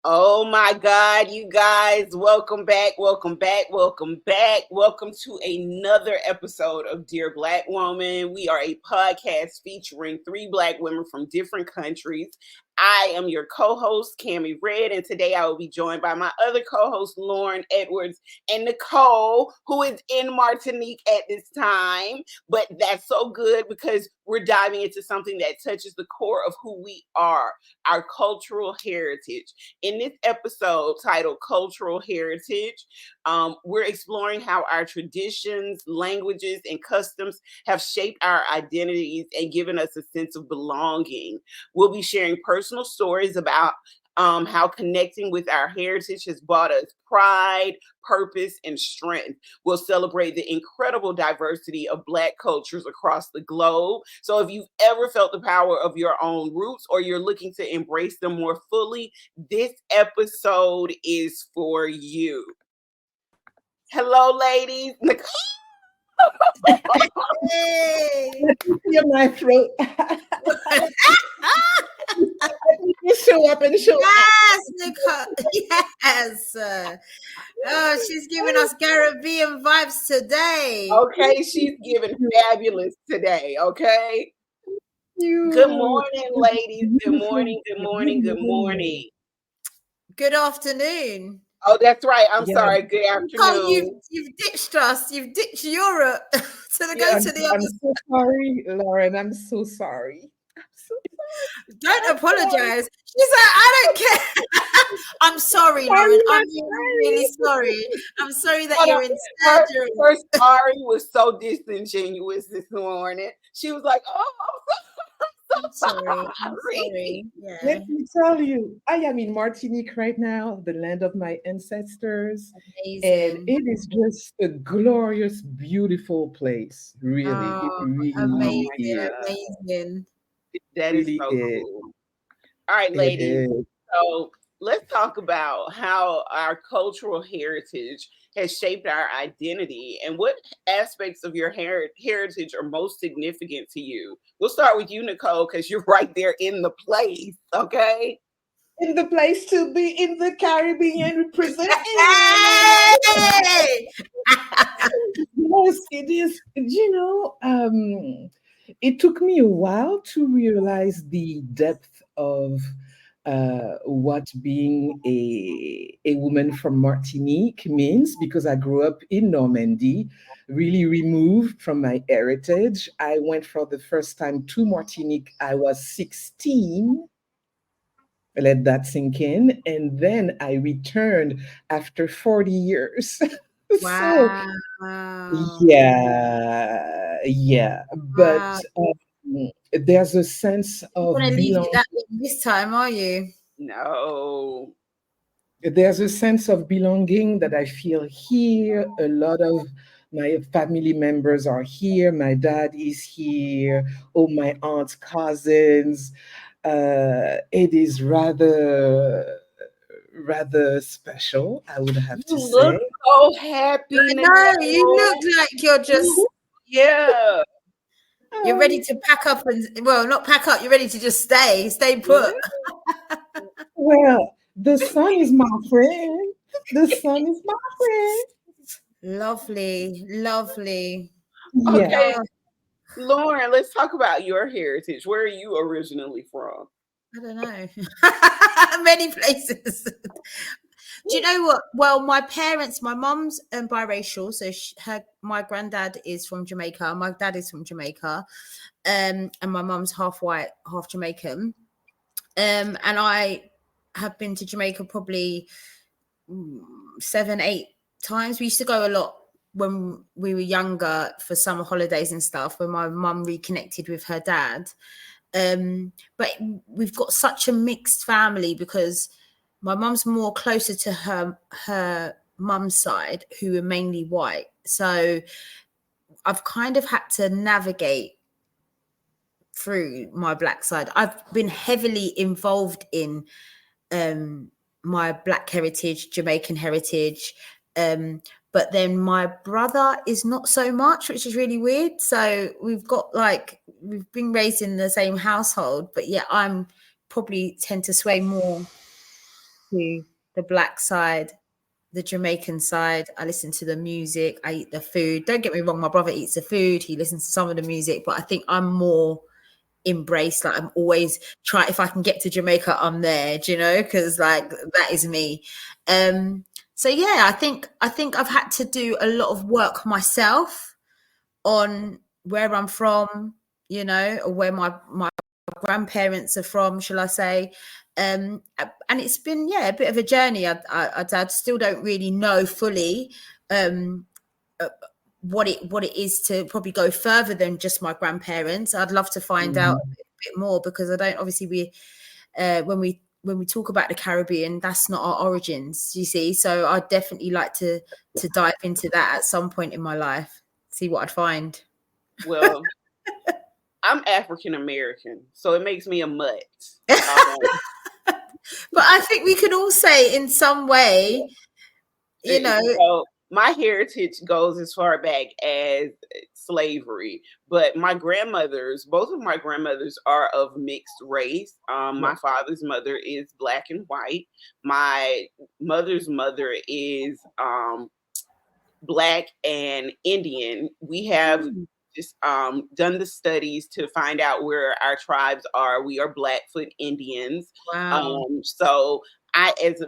Oh my God, you guys, welcome back, welcome back, welcome back. Welcome to another episode of Dear Black Woman. We are a podcast featuring 3 Black women from different countries. I am your co-host, Cammie Red, and today I will be joined by my other co-host, Lauren Edwards, and Nicole, who is in Martinique at this time. But that's so good because we're diving into something that touches the core of who we are, our cultural heritage. In this episode titled Cultural Heritage, we're exploring how our traditions, languages, and customs have shaped our identities and given us a sense of belonging. We'll be sharing personal stories about how connecting with our heritage has brought us pride, purpose, and strength. We'll celebrate the incredible diversity of Black cultures across the globe. So if you've ever felt the power of your own roots or you're looking to embrace them more fully, this episode is for you. Hello, ladies. Hey. Clear my throat. You show up and show up. Yes, Nicole. Yes. Oh, she's giving us Caribbean vibes today. Okay, she's giving fabulous today. Okay. Good morning, ladies. Good morning. Good morning. Good morning. Good afternoon. Oh, that's right. I'm sorry. Good afternoon. Oh, you've ditched us. You've ditched Europe to go to the other. I'm so sorry, Lauren. I'm so sorry. Don't apologize. She's like, I don't care. I'm sorry, Lauren. I'm really sorry. I'm sorry that you're in surgery. Her sorry was so disingenuous this morning. She was like, "Oh, I'm sorry. I'm sorry." Yeah. Let me tell you, I am in Martinique right now, the land of my ancestors. Amazing. And it is just a glorious, beautiful place. Really. Oh, it really amazing. is. Amazing. That really is so is. cool." All right, It ladies. is. So let's talk about how our cultural heritage has shaped our identity and what aspects of your heritage are most significant to you. We'll start with you, Nicole, because you're right there in the place. Okay. In the place to be in the Caribbean representing. Hey! Yes, it is. It took me a while to realize the depth of what being a woman from Martinique means because I grew up in Normandy, really removed from my heritage. I went for the first time to Martinique. I was 16. Let that sink in. And then I returned after 40 years. Wow. Yeah. But there's a sense of You're going to leave it that this time, are you? No. There's a sense of belonging that I feel here. A lot of my family members are here. My dad is here. Oh, my aunt's cousins. It is rather special, I would have to You look say. so happy. No, you look like you're just Yeah. you're ready to pack up and not pack up. You're ready to just stay put. Well, the sun is my friend. The sun is my friend. Lovely. Okay. Yeah. Lauren, let's talk about your heritage. Where are you originally from? I don't know. Many places. Do you know what? Well, my mum's biracial, so my granddad is from Jamaica, my dad is from Jamaica, and my mum's half white, half Jamaican. And I have been to Jamaica probably 7-8 times. We used to go a lot when we were younger for summer holidays and stuff, when my mum reconnected with her dad. But we've got such a mixed family because my mum's more closer to her mum's side, who are mainly white. So I've kind of had to navigate through my black side. I've been heavily involved in my black heritage, Jamaican heritage. But then my brother is not so much, which is really weird. So we've been raised in the same household, but yeah, I'm probably tend to sway more to the black side, the Jamaican side. I listen to the music, I eat the food. Don't get me wrong, my brother eats the food, he listens to some of the music, but I think I'm more embraced. Like I'm always trying, if I can get to Jamaica, I'm there, do you know? Because like that is me. So yeah, I think I've had to do a lot of work myself on where I'm from, you know, or where my grandparents are from, shall I say. And it's been, yeah, a bit of a journey. I still don't really know fully what it is to probably go further than just my grandparents. I'd love to find out a bit more, because I don't, obviously when we talk about the Caribbean, that's not our origins, you see. So I'd definitely like to dive into that at some point in my life, see what I'd find. Well, I'm African American, so it makes me a mutt. But I think we can all say in some way, you know. So my heritage goes as far back as slavery, but both of my grandmothers are of mixed race. My father's mother is black and white. My mother's mother is black and Indian. We have just done the studies to find out where our tribes are. We are Blackfoot Indians. Wow. So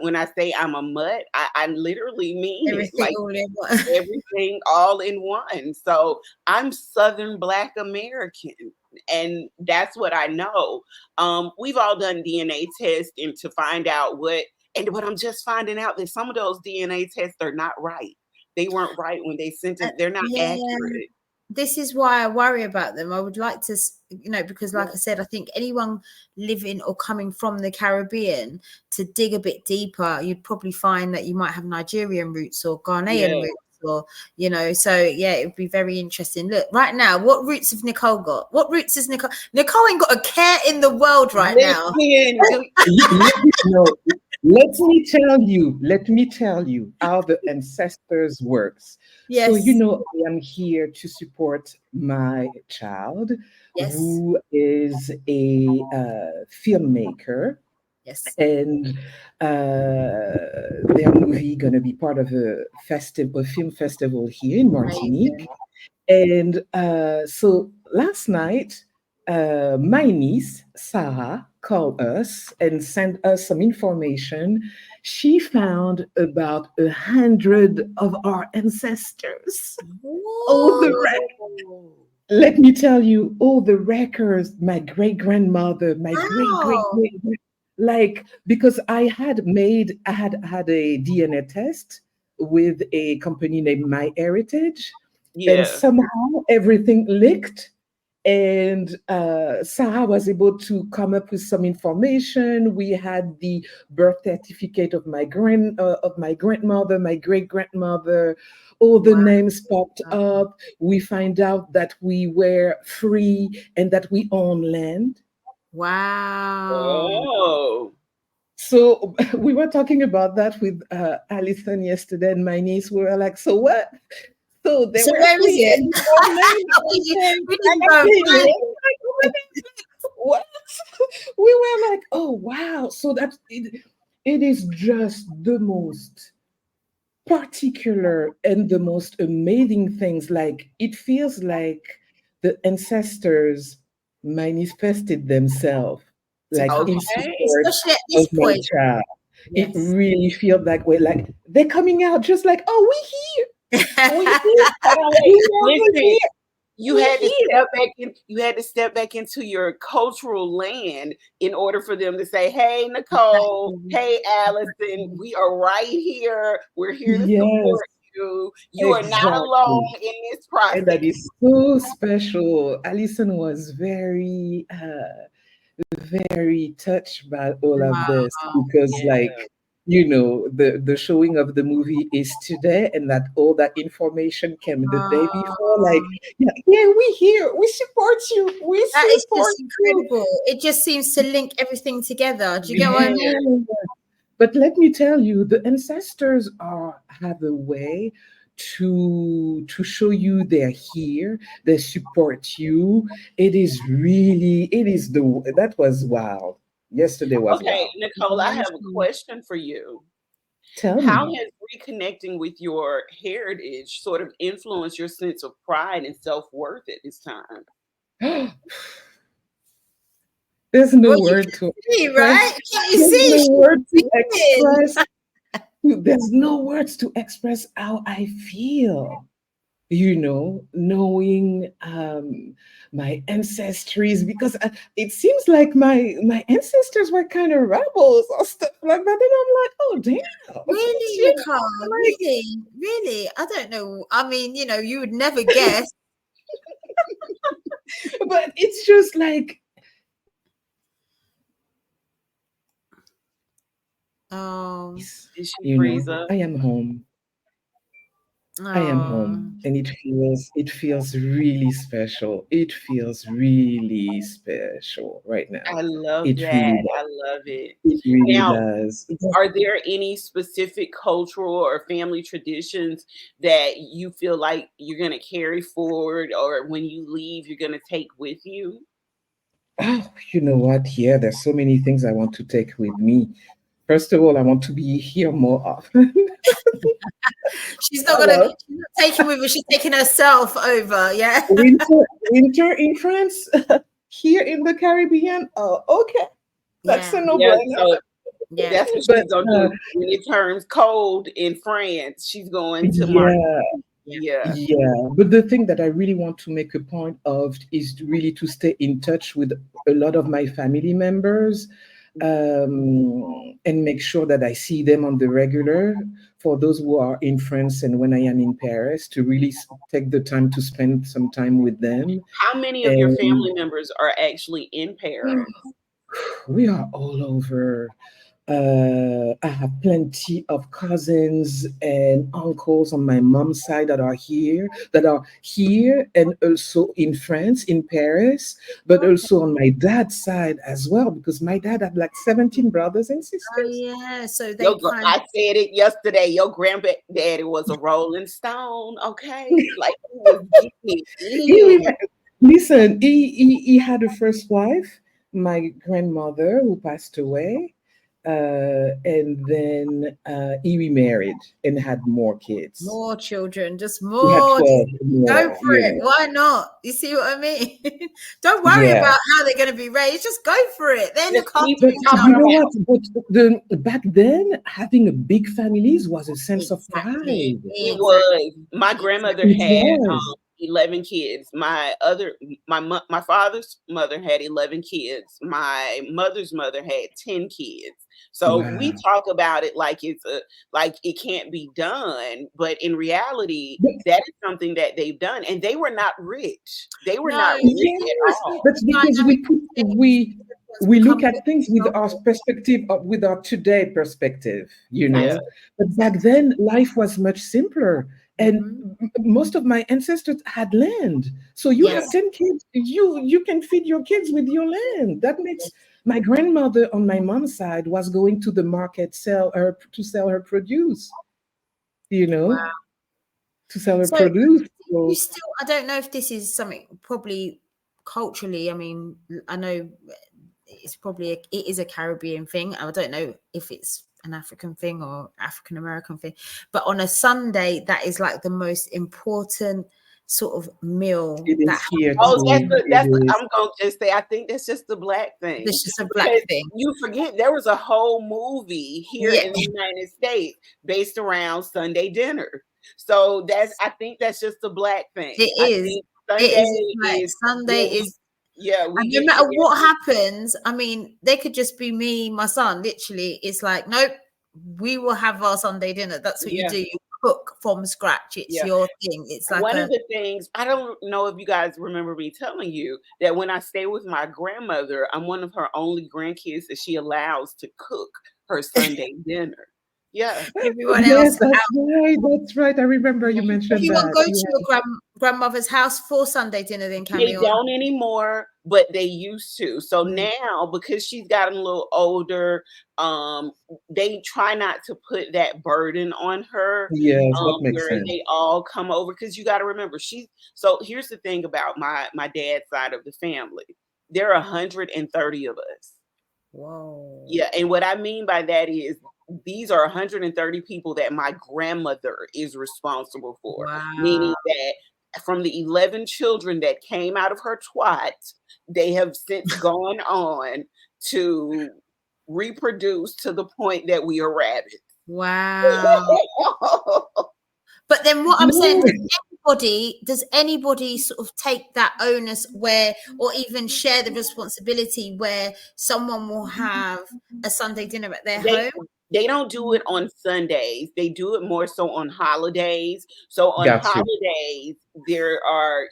when I say I'm a mutt, I literally mean Everything it. Like all in one. everything all in one. So I'm Southern Black American, and that's what I know. We've all done DNA tests and to find out but I'm just finding out that some of those DNA tests are not right. They weren't right when they sent it. They're not accurate. This is why I worry about them. I would like to, you know, because like I said, I think anyone living or coming from the Caribbean, to dig a bit deeper, you'd probably find that you might have Nigerian roots or Ghanaian roots, or, you know, so yeah, it would be very interesting. Look, right now, what roots have Nicole got? What roots has Nicole? Nicole ain't got a care in the world right now. Let me tell you how the ancestors works. Yes. So, you know, I am here to support my child, who is a filmmaker. Yes. And their movie gonna be part of a film festival here in Martinique. And so last night, my niece Sarah called us and sent us some information. She found about 100 of our ancestors. All the let me tell you, all the records, my great grandmother, my great like, because I had had a DNA test with a company named MyHeritage, and somehow everything linked. And Sarah was able to come up with some information. We had the birth certificate of my grandmother, my great grandmother. All the names popped up. We find out that we were free and that we own land. Wow. Oh. So we were talking about that with Alison yesterday, and my niece. We were like, "So what? So they were where is it?" What? We were like, "Oh wow!" So that it is just the most particular and the most amazing things. Like, it feels like the ancestors manifested themselves, like in support especially at of this my point. child. It really feels that way. Like they're coming out just like, "Oh, we here. We Listen, you had to step back into your cultural land in order for them to say, "Hey, Nicole, hey, Allison, we are right here. We're here to support you. You are not alone in this process." And that is so special. Alison was very touched by all of this, because like the showing of the movie is today, and that all that information came the day before. Like, Oh, yeah, yeah, we here, we support you, we that is support just you. incredible. It just seems to link everything together. Do you get what I mean? Yeah. Yeah. But let me tell you, the ancestors are have a way to show you they're here, they support you. It is that was wild. Yesterday was Okay, wild. Nicole, I have a question for you. Tell How me. has reconnecting with your heritage sort of influenced your sense of pride and self-worth at this time? There's no Well, you word can to see, express. right? Can you There's see? no She's word to beaming. express. There's no words to express how I feel. Knowing my ancestries, because it seems like my ancestors were kind of rebels or stuff like that. And I'm like, oh damn, Really, Nicole? like, Really? Really? I don't know. I mean, you would never guess. but it's just like, Oh, Did she freeze up? I am home. I am oh, home, and it feels really special. It feels really special right now. I love It that. really I does. love it. It really Now, does. are there any specific cultural or family traditions that you feel like you're going to carry forward, or when you leave, you're going to take with you? Oh, you know what? Yeah, there's so many things I want to take with me. First of all, I want to be here more often. she's not gonna. Hello. She's not taking with her. She's taking herself over. Yeah. Winter in France, here in the Caribbean. Oh, okay, that's Yeah. a Yeah, no-brainer. so Yeah. that's what But she's going to do. When it turns cold in France, she's going to yeah, Yeah. Yeah. yeah. But the thing that I really want to make a point of is really to stay in touch with a lot of my family members, and make sure that I see them on the regular. For those who are in France and when I am in Paris, to really take the time to spend some time with them. How many of your And family members are actually in Paris? we are all over. I have plenty of cousins and uncles on my mom's side that are here and also in France, in Paris, but Okay. also on my dad's side as well, because my dad had like 17 brothers and Oh sisters. yeah. So they kind. I said it yesterday. Your granddaddy was a Rolling Stone, okay? Like he was getting it He in. rem- Listen, he had a first wife, my grandmother, who passed away, and then he remarried and had more kids. More children, just He had more. Just 12 go more, for it. Why not? You see what I mean? Don't worry Yeah. about how they're going to be raised. Just go for it. They Just look after keep But each talking you know other. about what? Back then, having a big families was a sense of Exactly. pride. it Exactly. was. My grandmother It Exactly. had was. 11 kids. My father's mother had 11 kids. My mother's mother had 10 kids. So we Wow. talk about it like like it can't be done, but in reality, But that is something that they've done, and they were not rich. They were No, not rich it's at yes, all. that's because dynamic what's we look become at things with our possible. perspective of with our today perspective, Yeah. But back Exactly. then, life was much simpler, and Hmm. most of my ancestors had land. So you have Yes. 10 kids, you can feed your kids with your land. That makes my grandmother on my mom's side was going to the market sell her produce, you Wow. know, to sell her So produce. you So still, I don't know if this is something probably culturally. I mean, I know it's probably it is a Caribbean thing. I don't know if it's an African thing or African American thing, but on a Sunday, that is like the most important sort of meal it that is here Oh, happens. too. It is. I'm gonna just say I think that's just the black thing. It's just a black Because thing. you forget there was a whole movie here Yeah, in the United States based around Sunday dinner. So I think that's just a black it thing. I is. think It Sunday is like is Sunday when is. we And no get matter what together. happens, I mean, they could just be me, my son. Literally, it's like, nope, we will have our Sunday dinner. That's what you Yeah, do. You cook from scratch. It's yeah. your thing. It's like One a of the things, I don't know if you guys remember me telling you that when I stay with my grandmother, I'm one of her only grandkids that she allows to cook her Sunday dinner. Yeah. Everyone Yes, else that's out. right. That's right. I remember you If mentioned you want that. to go to Yeah. your grandmother's house for Sunday dinner, then They carry on. don't anymore, but they used to. So Mm. now, because she's gotten a little older, they try not to put that burden on her, Yes, that makes where sense. they all come over. Because you got to remember, so here's the thing about my dad's side of the family. There are 130 of us. Whoa. Yeah, and what I mean by that is these are 130 people that my grandmother is responsible for, Wow. meaning that from the 11 children that came out of her twat, they have since gone on to reproduce to the point that we are rabbits. Wow. But then what I'm saying, No. does anybody sort of take that onus where, or even share the responsibility where someone will have a Sunday dinner at their They home? they don't do it on Sundays. They do it more so on holidays. So on Got you. holidays, there are,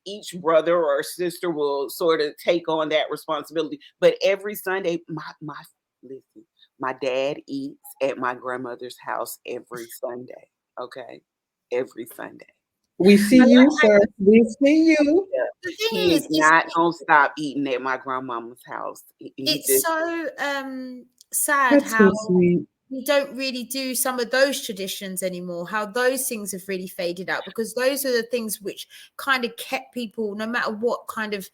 each brother or sister will sort of take on that responsibility. But every Sunday, listen, my dad eats at my grandmother's house every Sunday. Okay. Every Sunday. We see I you, like how sir. We see you. Yeah. the He thing is is not gonna stop eating at my grandmama's house. He it's just so sad That's so how sweet. we don't really do some of those traditions anymore, how those things have really faded out, because those are the things which kind of kept people, no matter what, kind of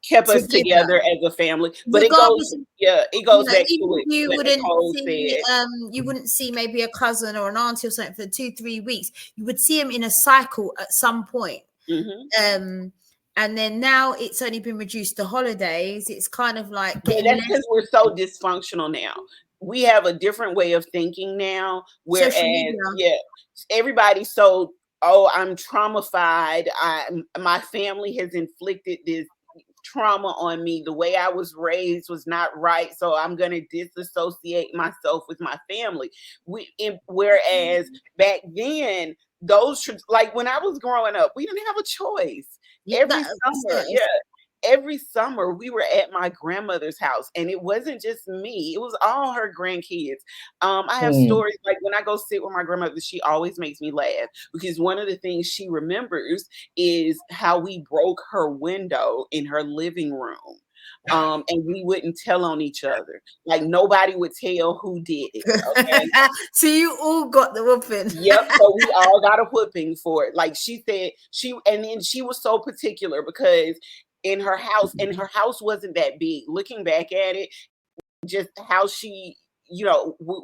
kept us together, together as a family. But regardless of, it goes back to even if you what wouldn't Nicole see said. maybe a cousin or an auntie or something for 2-3 weeks, you would see them in a cycle at some point. Hmm. And then now it's only been reduced to holidays. It's kind of like Yeah, getting that's less because we're so dysfunctional now. We have a different way of thinking now. social Whereas, media. yeah, everybody's so, oh, I'm traumatized. My family has inflicted this trauma on me. The way I was raised was not right, so I'm going to disassociate myself with my family. Whereas back then, like when I was growing up, we didn't have a choice. Every summer, yeah, every summer we were at my grandmother's house, and it wasn't just me, it was all her grandkids. I have Mm. stories like when I go sit with my grandmother, she always makes me laugh because one of the things she remembers is how we broke her window in her living room. And we wouldn't tell on each other, like nobody would tell who did it. Okay. So you all got the whooping. Yep. So we all got a whipping for it. Like she said, and then she was so particular because and her house wasn't that big. Looking back at it, just how she,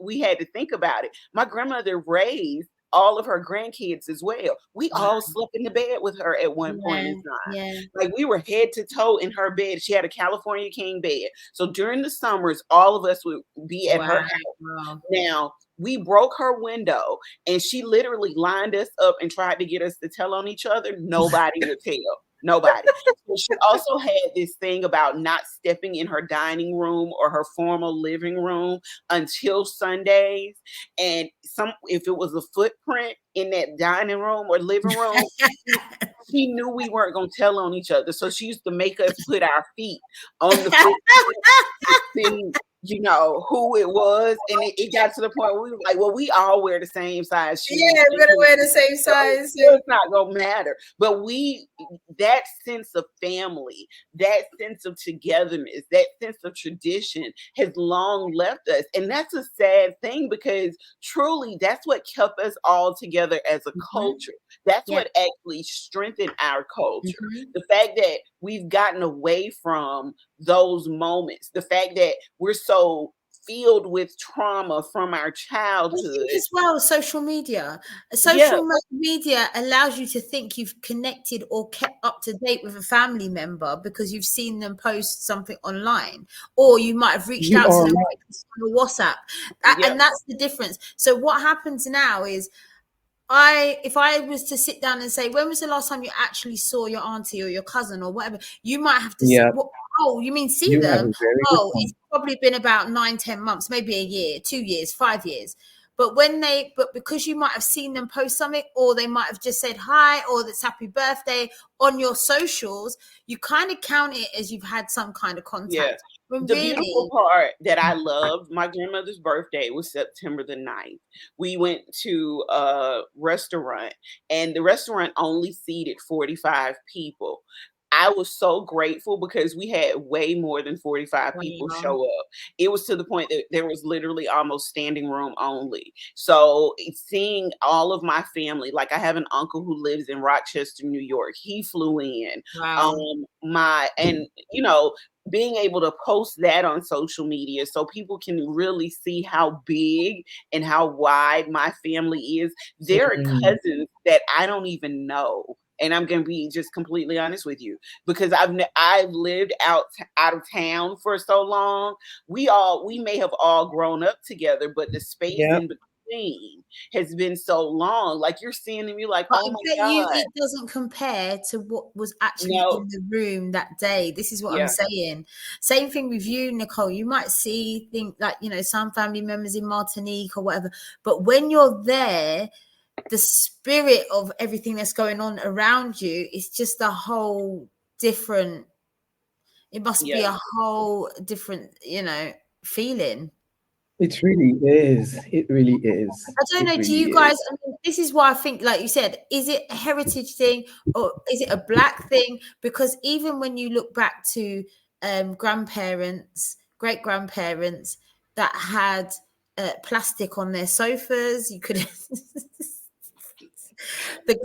we had to think about it. My grandmother raised all of her grandkids as well. We Wow. all slept in the bed with her at one point Yeah, in time. yeah. Like we were head to toe in her bed. She had a California king bed. So during the summers, all of us would be at her house. Wow. Now, we broke her window and she literally lined us up and tried to get us to tell on each other. Nobody would tell. Nobody. So she also had this thing about not stepping in her dining room or her formal living room until Sundays. And if it was a footprint in that dining room or living room, she knew we weren't going to tell on each other. So she used to make us put our feet on the footprint to see, who it was. And it got to the point where we were like, well, we all wear the same size shoes. Yeah, we're gonna wear the same size. So it's not gonna matter. But that sense of family, that sense of togetherness, that sense of tradition has long left us. And that's a sad thing because truly that's what kept us all together as a culture. That's Yeah. what actually strengthened our culture. Mhm. The fact that we've gotten away from those moments, the fact that we're so filled with trauma from our I childhood. think as well, social media. Yeah, Media allows you to think you've connected or kept up to date with a family member because you've seen them post something online, or you might have reached You out to are them right. on WhatsApp. yeah, And that's the difference. So what happens now is if I was to sit down and say, when was the last time you actually saw your auntie or your cousin or whatever, you might have to say, Yeah, oh, you mean see you have them? a very good Oh, point. it's probably been about 9-10 months, maybe a year, 2 years, 5 years. But because you might have seen them post something, or they might have just said hi, or that's happy birthday on your socials, you kind of count it as you've had some kind of yeah. contact. The beautiful Really? part that I loved, my grandmother's birthday was September the 9th. We went to a restaurant, and the restaurant only seated 45 people. I was so grateful because we had way more than 45 people Wow. show up. It was to the point that there was literally almost standing room only. So seeing all of my family, like I have an uncle who lives in Rochester, New York. He flew in. Wow. And you know, being able to post that on social media so people can really see how big and how wide my family is. There are Mm. cousins that I don't even know. And I'm going to be just completely honest with you because I've lived out of town for so long. We may have all grown up together, but the space Yeah. in between has been so long. Like you're seeing and you're like, But oh I my bet you God. it doesn't compare to what was actually No. in the room that day. This is what I'm Yeah. saying. Same thing with you, Nicole. You might think like, some family members in Martinique or whatever, but when you're there, the spirit of everything that's going on around you is just a whole different, it must be Yeah. a whole different, feeling. It really is. It really is. I don't It know. Do really you guys? is. I mean, this is why I think, like you said, is it a heritage thing or is it a black thing? Because even when you look back to grandparents, great grandparents that had plastic on their sofas, you could the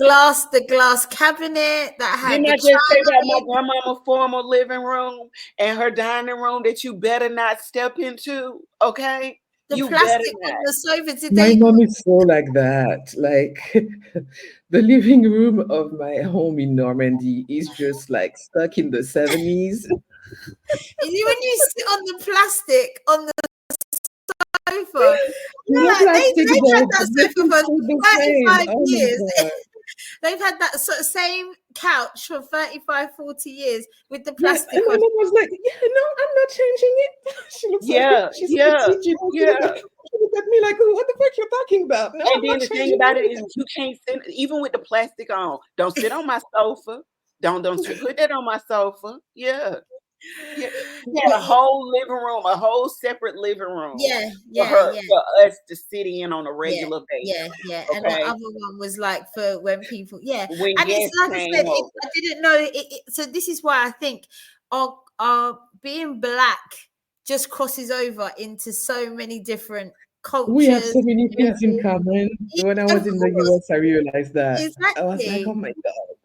glass cabinet that had Didn't the I just say about my china, grandmama former living room and her dining room that you better not step into? Okay, the you better plastic on not. the sofa. Did My they? mom is so like that. Like the living room of my home in Normandy is just like stuck in the 70s. When you sit on the plastic on the sofa. No Yeah, plastic they've had bed. that sofa Everything for stayed the same. 35 Oh my years. God. They've had that sort of same couch for 35, 40 years with the Yeah, plastic and my on. mom was like, "Yeah, no, I'm not changing it." She looks at me. Yeah, She's yeah, 80. yeah. She looked at me like, "What the fuck you're talking about? No, And I'm then not the thing changing about it is, anything." you can't sit even with the plastic on. Don't sit on my sofa. Don't put that on my sofa. Yeah, yeah. She had But a whole living room, a whole separate living room yeah, for yeah, her yeah, for us to sit in on a yeah, regular yeah, basis. yeah. And the Okay, other one was like for when people, yeah. when And it's guests like I came said, over. I didn't know so this is why I think our being black just crosses over into so many different We have cultures. so many Yeah. things in common. Yeah, When I of was in the course, US, I realized that. I was like, "Oh exactly. my God,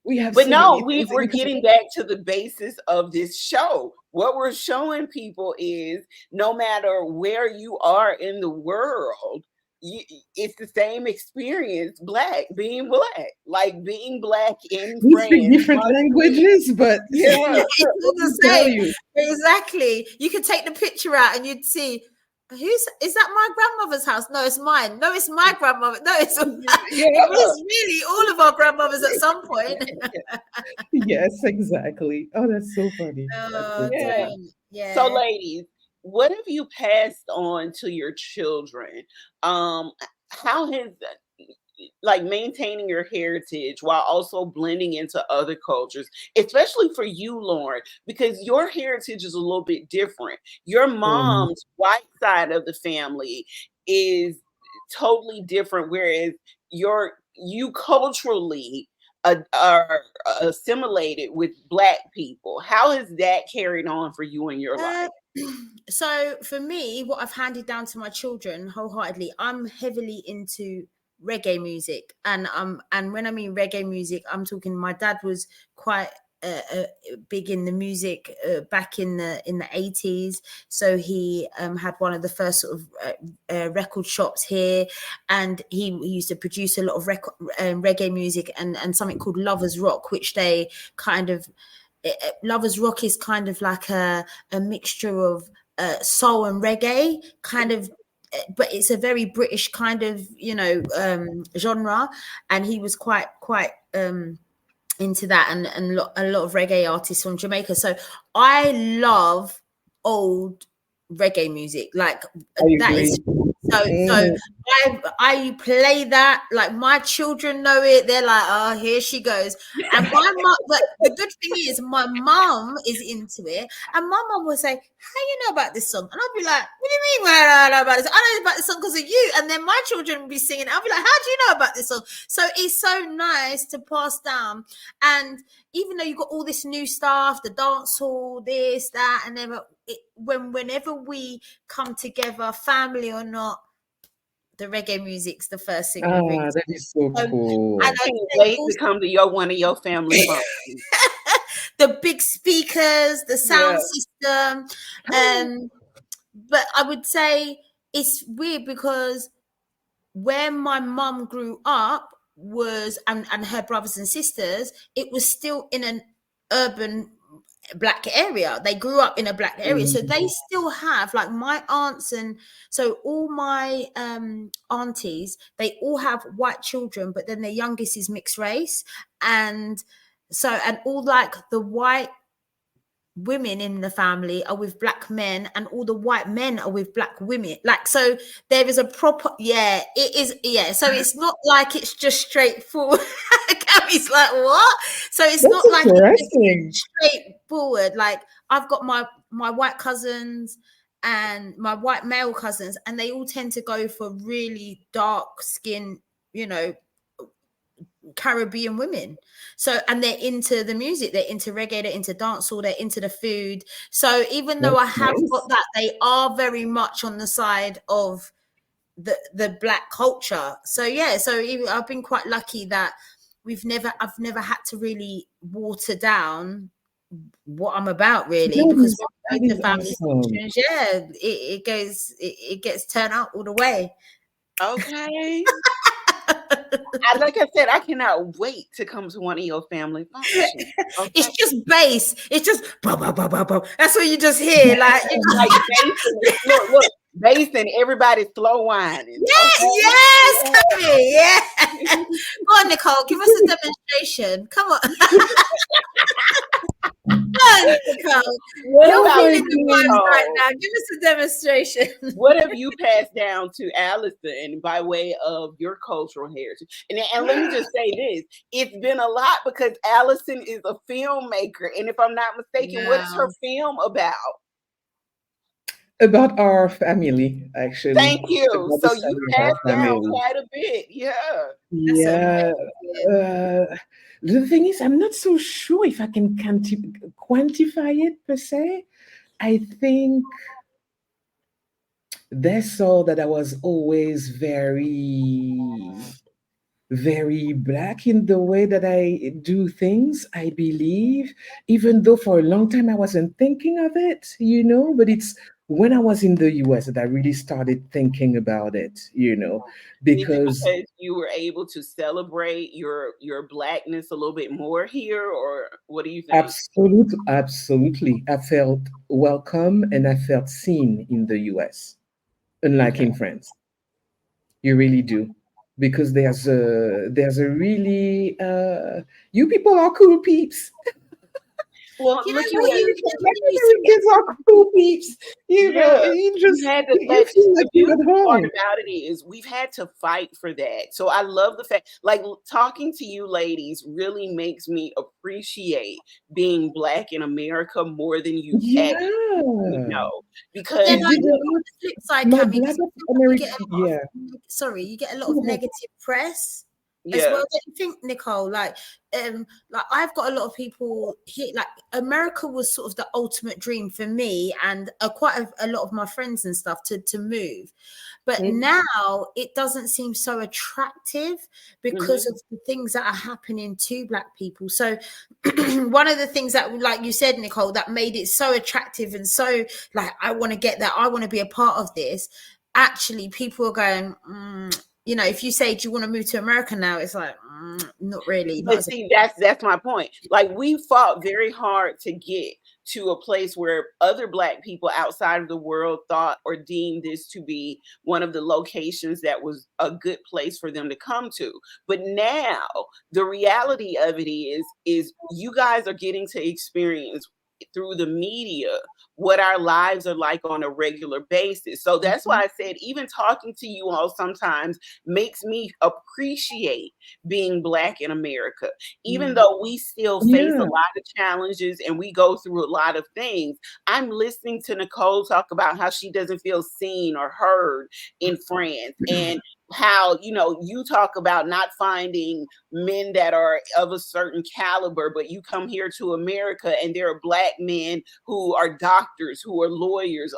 we have But so no, many we things we're in common." getting back to the basis of this show. What we're showing people is no matter where you are in the world, it's the same experience. Being black, like being black in We speak France, different Martinique. languages, but Yeah, It's all let me the tell same. you, Exactly. You could take the picture out and you'd see is that my grandmother's house? No, it's mine. No, it's my grandmother. No, it's it yeah. is really all of our grandmothers at some point. yes, exactly. Oh, that's so funny. That's so Oh, Yeah. funny. don't. So, Yeah. ladies, what have you passed on to your children? Um, how has like maintaining your heritage while also blending into other cultures, especially for you, Lauren, because your heritage is a little bit different. Your Mhm. mom's white side of the family is totally different, whereas you culturally are assimilated with black people. How has that carried on for you in your Uh, life? so for me, what I've handed down to my children wholeheartedly, I'm heavily into reggae music, and when I mean reggae music, I'm talking. My dad was quite big in the music back in the 80s, so he had one of the first sort of record shops here, and he used to produce a lot of reggae music and something called Lovers Rock, which they kind of Lovers Rock is kind of like a mixture of soul and reggae, kind of, but it's a very British kind of genre, and he was quite into that, and a lot of reggae artists from Jamaica. So I love old reggae music, like I that is agree. so Mhm. I play that, like my children know it. They're like, oh, here she goes. And my mom, but the good thing is my mom is into it. And my mom will say, how you know about this song? And I'll be like, what do you mean? I know about this? I know about this song because of you. And then my children will be singing. I'll be like, how do you know about this song? So it's so nice to pass down. And even though you've got all this new stuff, the dance hall, this, that, and then whenever we come together, family or not, the reggae music's the first thing we bring. That is so cool. I can't wait to come to one of your family functions. The big speakers, the sound system. But I would say it's weird because where my mum grew up was, and her brothers and sisters, it was still in an urban black area. They grew up in a black area, so they still have, like my aunts, and so all my aunties, they all have white children, but then their youngest is mixed race, and so, and all like the white women in the family are with black men, and all the white men are with black women. Like, so there is a proper, it is, so it's not like it's just straightforward. Gary's like, what? So it's not like it's straightforward. Like, I've got my white cousins and my white male cousins, and they all tend to go for really dark skin, Caribbean women. So, and they're into the music, they're into reggae, they're into dancehall, they're into the food. So even though I have got that, they are very much on the side of the black culture. So I've been quite lucky that I've never had to really water down what I'm about, really, because when the family functions, it gets turned out all the way. Okay. Like I said, I cannot wait to come to one of your family functions. Okay? It's just bass. It's just bow, bow, bow, bow, bow. That's what you just hear. Like bass, look, bass and everybody slow whining. Yes, Cody, yeah. Go on, Nicole, give us a demonstration. Come on. Nicole. You're feeling the vibes right now. Give us a demonstration. What have you passed down to Allison by way of your cultural heritage? And let me just say this. It's been a lot because Allison is a filmmaker. And if I'm not mistaken, what is her film about? About our family, actually. Thank you. So you passed down quite a bit. Yeah. Yeah. The thing is, I'm not so sure if I can quantify it per se. I think that's all that I was always very, very black in the way that I do things, I believe, even though for a long time I wasn't thinking of it, but it's when I was in the US that I really started thinking about it, because you were able to celebrate your blackness a little bit more here, or what do you think? Absolutely. I felt welcome and I felt seen in the US, unlike in France. You really do. Because there's a really you people are cool peeps. Well, you kids are cool peeps. You just had to the beautiful part about it is we've had to fight for that. So I love the fact, like, talking to you ladies really makes me appreciate being black in America more than you actually know. Because on the flip side, you get a lot of negative press. As well, don't you think, Nicole? Like I've got a lot of people here. Like, America was sort of the ultimate dream for me and quite a lot of my friends and stuff to move. But now it doesn't seem so attractive because of the things that are happening to black people. So one of the things that, like you said, Nicole, that made it so attractive and so like, I want to get that, I want to be a part of this. Actually, people are going, if you say, do you want to move to America now? It's like, not really. But see, that's my point. Like, we fought very hard to get to a place where other black people outside of the world thought or deemed this to be one of the locations that was a good place for them to come to. But now the reality of it is you guys are getting to experience through the media what our lives are like on a regular basis. So that's why I said, even talking to you all sometimes makes me appreciate being Black in America. Even though we still face a Yeah. lot of challenges and we go through a lot of things, I'm listening to Nicole talk about how she doesn't feel seen or heard in France, and how, you talk about not finding men that are of a certain caliber, but you come here to America and there are Black men who are doctors, who are lawyers,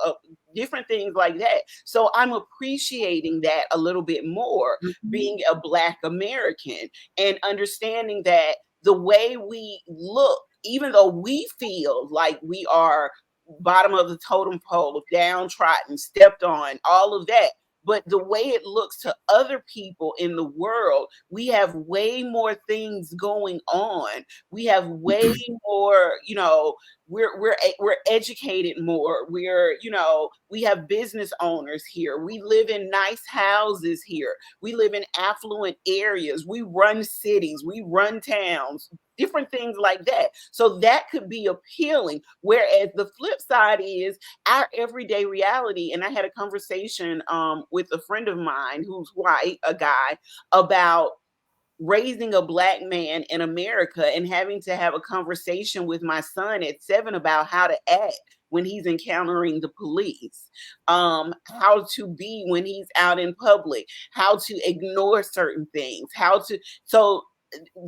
different things like that. So I'm appreciating that a little bit more, being a Black American, and understanding that the way we look, even though we feel like we are bottom of the totem pole, downtrodden, stepped on, all of that, but the way it looks to other people in the world, we have way more things going on. We have way more, we're educated more. We have business owners here. We live in nice houses here. We live in affluent areas. We run cities. We run towns. Different things like that. So that could be appealing. Whereas the flip side is our everyday reality. And I had a conversation with a friend of mine who's white, a guy, about raising a Black man in America and having to have a conversation with my son at 7 about how to act when he's encountering the police, how to be when he's out in public, how to ignore certain things, so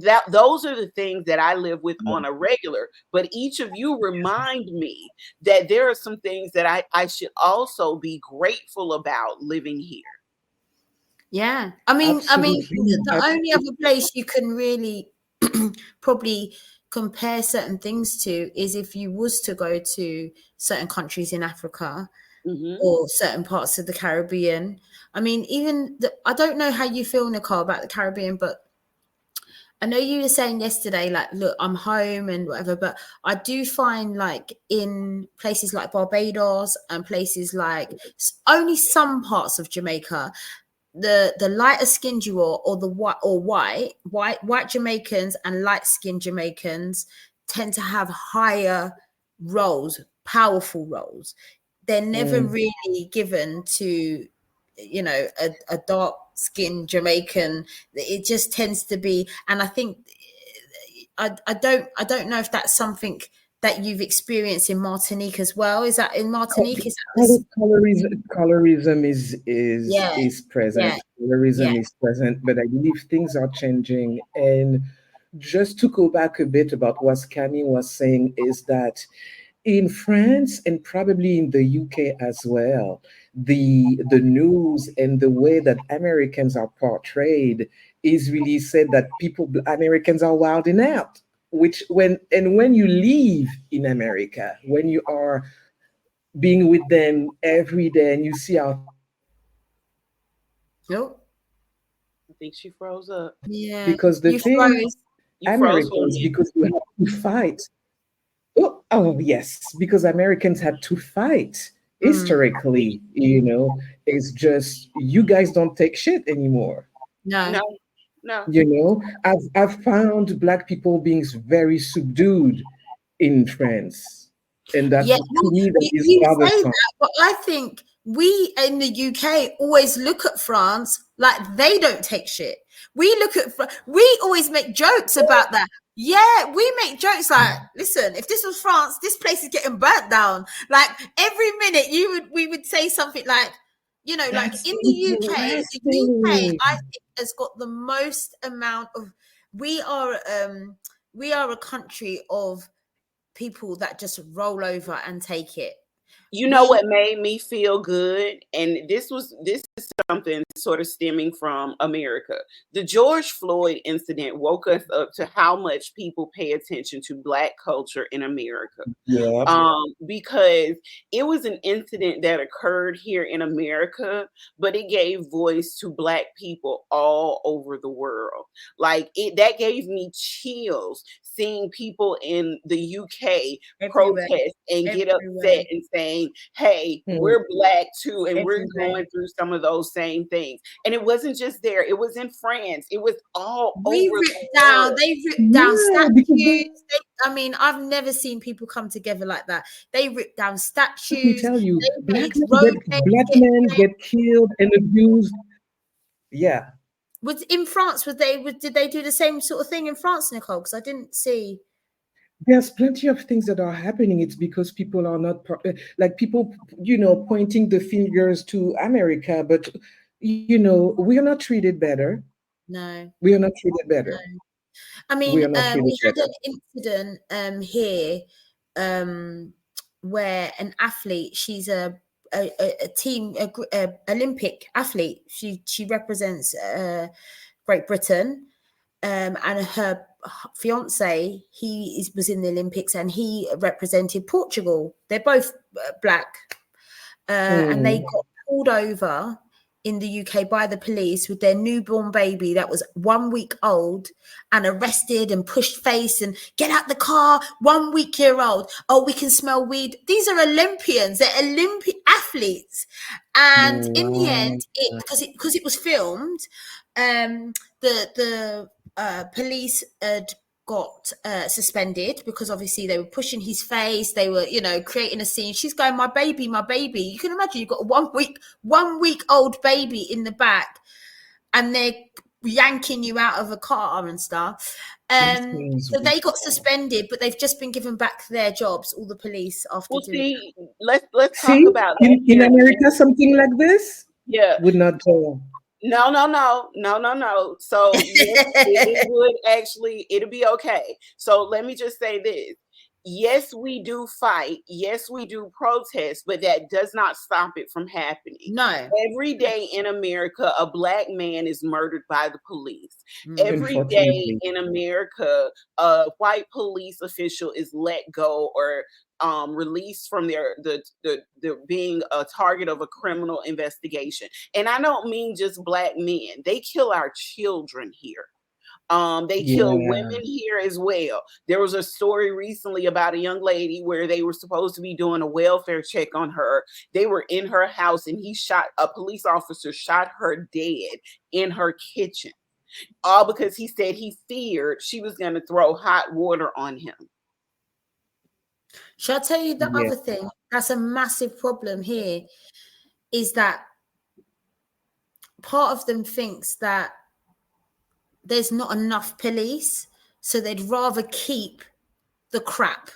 that those are the things that I live with on a regular. But each of you remind me that there are some things that I should also be grateful about living here. Yeah. I mean, Absolutely. the only other place you can really probably compare certain things to is if you was to go to certain countries in Africa or certain parts of the Caribbean. I mean, I don't know how you feel, Nicole, about the Caribbean, but I know you were saying yesterday, like, look, I'm home and whatever, but I do find, like, in places like Barbados and places like only some parts of Jamaica, the lighter skinned you are, or the white Jamaicans and light skinned Jamaicans tend to have higher roles, powerful roles. They're never really given to, a dark skinned Jamaican. It just tends to be, and I think I don't know if that's something that you've experienced in Martinique as well. Is that in Martinique? Is that this? Colorism is Yeah, is yeah, present. yeah. Colorism is present, but I believe things are changing. And just to go back a bit about what Camille was saying is that in France and probably in the UK as well, the news and the way that Americans are portrayed is really said that Americans are wilding out. Which when you live in America, when you are being with them every day and you see how things are changing, Oh, I think she froze up. yeah. because the You thing froze. You froze for a Americans, minute. because you have to fight. Oh, yes, because Americans had to fight Mm, historically, it's just you guys don't take shit anymore. no. No, no. I've found black people being very subdued in France, and that Yeah, to well, me that is you say bothersome. that, but I think we in the UK always look at France like they don't take shit. We look at we always make jokes about that. Yeah, we make jokes like, listen, if this was France, this place is getting burnt down. Like every minute, we would say something like, like That's in the UK, interesting. I think has got the most amount of. We are we are a country of people that just roll over and take it. You know We what made me feel good? And this is something sort of stemming from America. The George Floyd incident woke us up to how much people pay attention to Black culture in America. Yeah. Because it was an incident that occurred here in America, but it gave voice to Black people all over the world. Like that gave me chills seeing people in the UK everywhere, protest and get everywhere, upset and saying, hey, Hmm. we're Black too, and we're everywhere. going through some of those same things. And it wasn't just there, it was in France, it was all over We the ripped down. world. They ripped down Yeah, because statues. I mean, I've never seen people come together like that. They rip down Let me statues. tell you, They made road black get men get killed and abused. Yeah. was in France. Did they do the same sort of thing in France, Nicole? Because I didn't see. There's plenty of things that are happening. It's because people are not like people, pointing the fingers to America, but we are not treated better. No. We are not treated better. I We mean, are not treated we had better. an incident here where an athlete, she's a team Olympic athlete. She represents Great Britain, and her fiance was in the Olympics and he represented Portugal. They're both black, and they got pulled over in the UK by the police with their newborn baby that was 1 week old and arrested and pushed face and get out the car, 1 week year old. Oh, we can smell weed. These are Olympians. They're Olympic athletes. And in the Wow. end, because it was filmed, the police had got suspended because obviously they were pushing his face, they were creating a scene. She's going, my baby, my baby. You can imagine you've got a 1 week old baby in the back and they're yanking you out of a car and stuff. This is So they got wicked. suspended, but they've just been given back their jobs, all the police, after Well, doing see, let's talk See, about that in here. America, something like this Yeah. would not go. No. So yes, it would actually, it'll be okay. So let me just say this. Yes, we do fight. Yes, we do protest, but that does not stop it from happening. No. Every day in America, a black man is murdered by the police. Every day Unfortunately. in America, a white police official is let go or released from their the being a target of a criminal investigation. And I don't mean just black men. They kill our children here. They kill Yeah. women here as well. There was a story recently about a young lady where they were supposed to be doing a welfare check on her. They were in her house and a police officer shot her dead in her kitchen. All because he said he feared she was going to throw hot water on him. Shall I tell you the Yeah. other thing? That's a massive problem here, is that part of them thinks that there's not enough police, so they'd rather keep the crap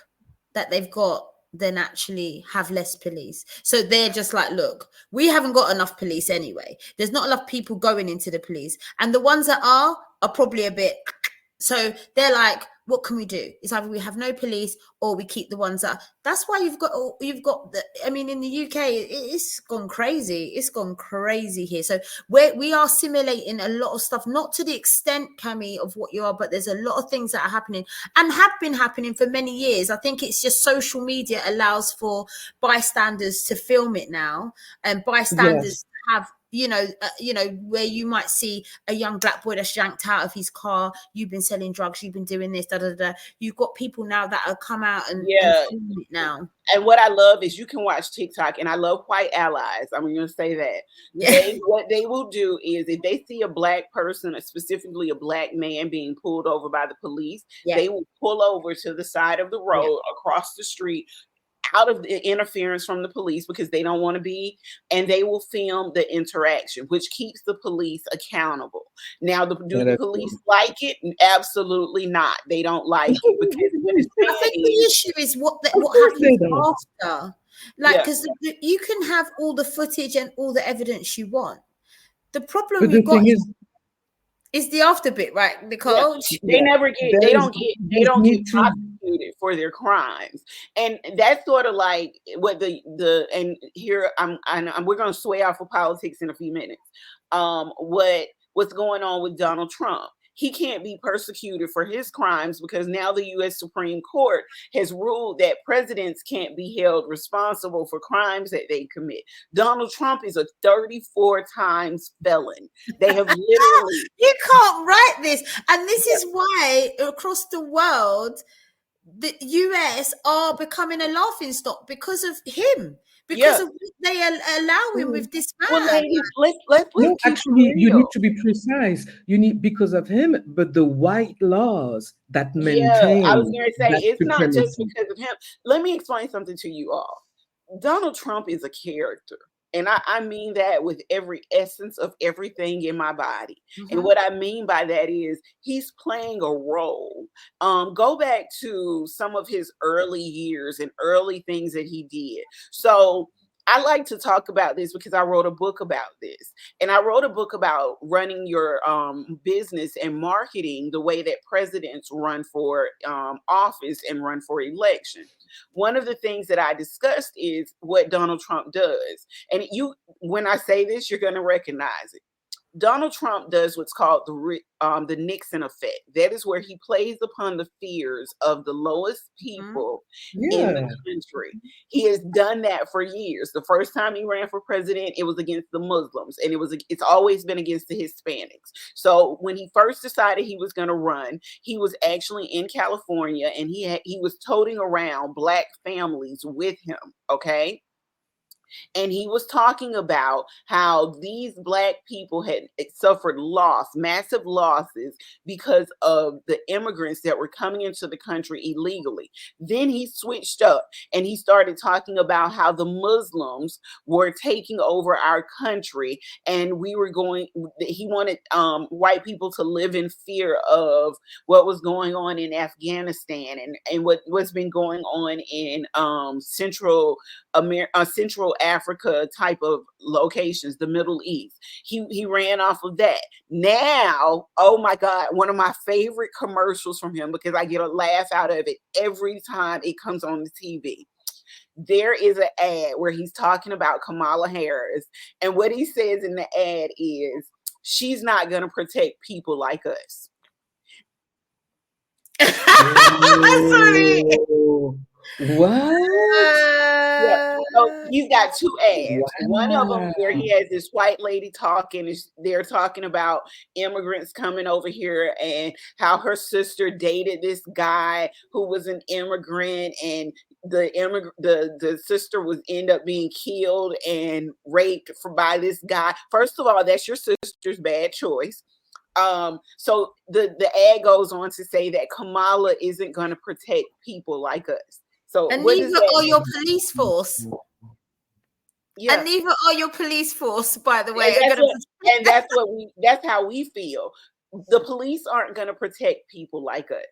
that they've got than actually have less police. So they're just like, look, we haven't got enough police anyway. There's not enough people going into the police. And the ones that are probably a bit... So they're like, what can we do? It's either we have no police or we keep the ones that... That's why you've got I mean, in the UK, it's gone crazy. It's gone crazy here. So we are simulating a lot of stuff, not to the extent, Cami, of what you are, but there's a lot of things that are happening and have been happening for many years. I think it's just social media allows for bystanders to film it now, and bystanders have... where you might see a young black boy that's yanked out of his car. You've been selling drugs. You've been doing this. You've got people now that have come out and film it now. And what I love is you can watch TikTok, and I love white allies. I'm going to say that. Yeah. What they will do is if they see a black person, specifically a black man, being pulled over by the police, they will pull over to the side of the road across the street, out of the interference from the police, because they don't want to be, and they will film the interaction, which keeps the police accountable. Now, do the police like it? Absolutely not. They don't like it, because what it's I think the issue is what happens after. Like, because you can have all the footage and all the evidence you want. The problem you've got is the after bit, right, Nicole? They don't get prosecuted for their crimes. And that's sort of like what and here we're going to sway off of politics in a few minutes. What's going on with Donald Trump? He can't be persecuted for his crimes because now the U.S. Supreme Court has ruled that presidents can't be held responsible for crimes that they commit. Donald Trump is a 34 times felon. They have literally... You can't write this. And this is why across the world, the US are becoming a laughing stock because of him. because Yeah. of what they allow him with this Well, man. ladies, let's No, keep it actually, you need real. to be precise. You need because of him, but the white laws that Yeah, I was maintain going to say that it's not just supremacy. because of him. Let me explain something to you all. Donald Trump is a character. And I mean that with every essence of everything in my body. And what I mean by that is he's playing a role. Go back to some of his early years and early things that he did. So I like to talk about this because I wrote a book about this. And I wrote a book about running your business and marketing the way that presidents run for office and run for election. One of the things that I discussed is what Donald Trump does. And when I say this, you're going to recognize it. Donald Trump does what's called the Nixon effect. That is where he plays upon the fears of the lowest people in the Yeah. country. He has done that for years. The first time he ran for president, it was against the Muslims, and it's always been against the Hispanics. So when he first decided he was going to run, he was actually in California, and he was toting around Black families with him. Okay. And he was talking about how these Black people had suffered massive losses because of the immigrants that were coming into the country illegally. Then he switched up and he started talking about how the Muslims were taking over our country, and he wanted white people to live in fear of what was going on in Afghanistan and what's been going on in Central Africa type of locations, the Middle East. He ran off of that. Now, oh my God, one of my favorite commercials from him, because I get a laugh out of it every time it comes on the TV. There is an ad where he's talking about Kamala Harris, and what he says in the ad is, she's not going to protect people like us. Sorry. Oh, what? Yeah. So he's got two ads. One of them where Wow. he has this white lady talking. They're talking about immigrants coming over here and how her sister dated this guy who was an immigrant, and the sister was end up being killed and raped by this guy. First of all, that's your sister's bad choice. So the ad goes on to say that Kamala isn't going to protect people like us. So And what does neither that are mean? your police force. Yeah. And neither are your police force, by the way. And that's how we feel. The police aren't going to protect people like us.